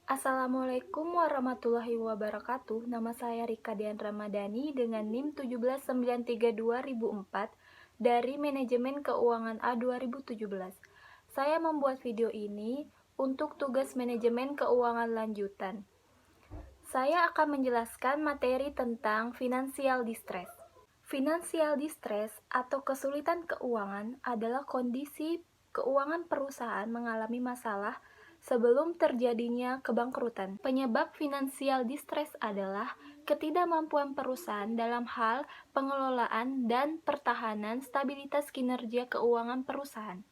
Assalamualaikum warahmatullahi wabarakatuh. Nama saya Rika Dian Ramadhani dengan NIM 17932 dari Manajemen Keuangan A 2017. Saya membuat video ini untuk tugas manajemen keuangan lanjutan. Saya akan menjelaskan materi tentang financial distress. Financial distress atau kesulitan keuangan adalah kondisi keuangan perusahaan mengalami masalah sebelum terjadinya kebangkrutan. Penyebab financial distress adalah ketidakmampuan perusahaan dalam hal pengelolaan dan pertahanan stabilitas kinerja keuangan perusahaan.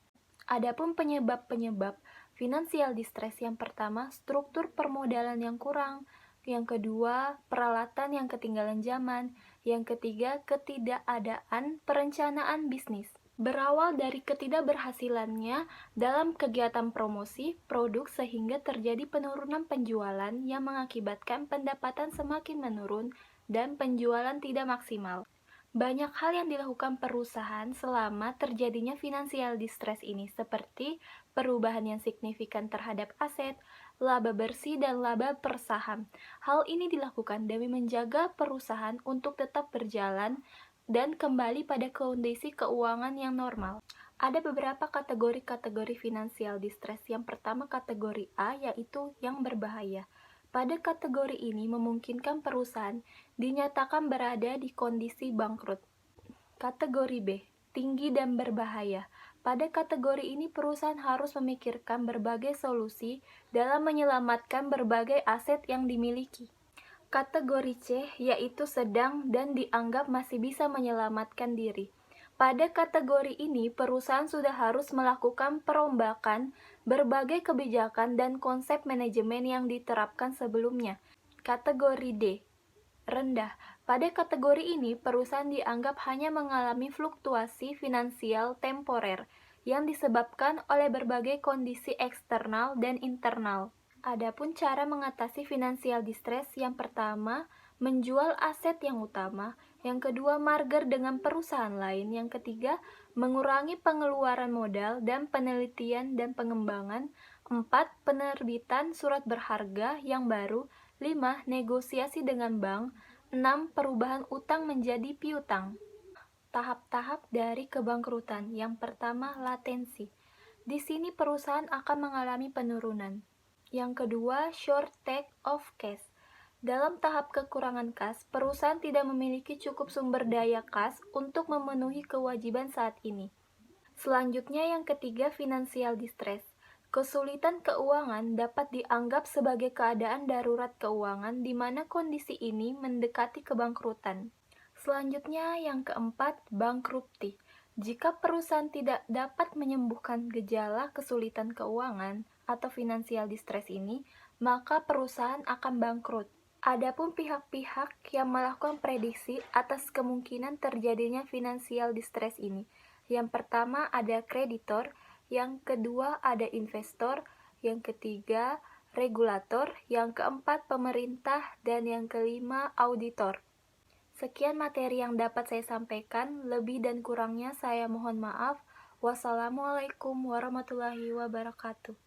Adapun penyebab-penyebab financial distress yang pertama, struktur permodalan yang kurang, yang kedua, peralatan yang ketinggalan zaman, yang ketiga, ketidakadaan perencanaan bisnis. Berawal dari ketidakberhasilannya dalam kegiatan promosi produk sehingga terjadi penurunan penjualan yang mengakibatkan pendapatan semakin menurun dan penjualan tidak maksimal. Banyak hal yang dilakukan perusahaan selama terjadinya financial distress ini seperti perubahan yang signifikan terhadap aset, laba bersih dan laba per saham. Hal ini dilakukan demi menjaga perusahaan untuk tetap berjalan dan kembali pada kondisi keuangan yang normal. Ada beberapa kategori financial distress. Yang pertama kategori A yaitu yang berbahaya. Pada kategori ini memungkinkan perusahaan dinyatakan berada di kondisi bangkrut. Kategori B, tinggi dan berbahaya. Pada kategori ini perusahaan harus memikirkan berbagai solusi dalam menyelamatkan berbagai aset yang dimiliki. Kategori C yaitu sedang dan dianggap masih bisa menyelamatkan diri. Pada kategori ini, perusahaan sudah harus melakukan perombakan berbagai kebijakan dan konsep manajemen yang diterapkan sebelumnya. Kategori D, rendah. Pada kategori ini, perusahaan dianggap hanya mengalami fluktuasi finansial temporer yang disebabkan oleh berbagai kondisi eksternal dan internal. Adapun cara mengatasi financial distress, yang pertama, menjual aset yang utama, yang kedua, merger dengan perusahaan lain, yang ketiga, mengurangi pengeluaran modal dan penelitian dan pengembangan, 4. Penerbitan surat berharga yang baru, 5. Negosiasi dengan bank, 6. Perubahan utang menjadi piutang. Tahap-tahap dari kebangkrutan. Yang pertama, latensi. Di sini perusahaan akan mengalami penurunan. Yang kedua, shortage of cash. Dalam tahap kekurangan kas, perusahaan tidak memiliki cukup sumber daya kas untuk memenuhi kewajiban saat ini. Selanjutnya yang ketiga, financial distress. Kesulitan keuangan dapat dianggap sebagai keadaan darurat keuangan di mana kondisi ini mendekati kebangkrutan. Selanjutnya yang keempat, bankruptcy. Jika perusahaan tidak dapat menyembuhkan gejala kesulitan keuangan atau financial distress ini, maka perusahaan akan bangkrut. Adapun pihak-pihak yang melakukan prediksi atas kemungkinan terjadinya financial distress ini. Yang pertama ada kreditor, yang kedua ada investor, yang ketiga regulator, yang keempat pemerintah, dan yang kelima auditor. Sekian materi yang dapat saya sampaikan, lebih dan kurangnya saya mohon maaf. Wassalamualaikum warahmatullahi wabarakatuh.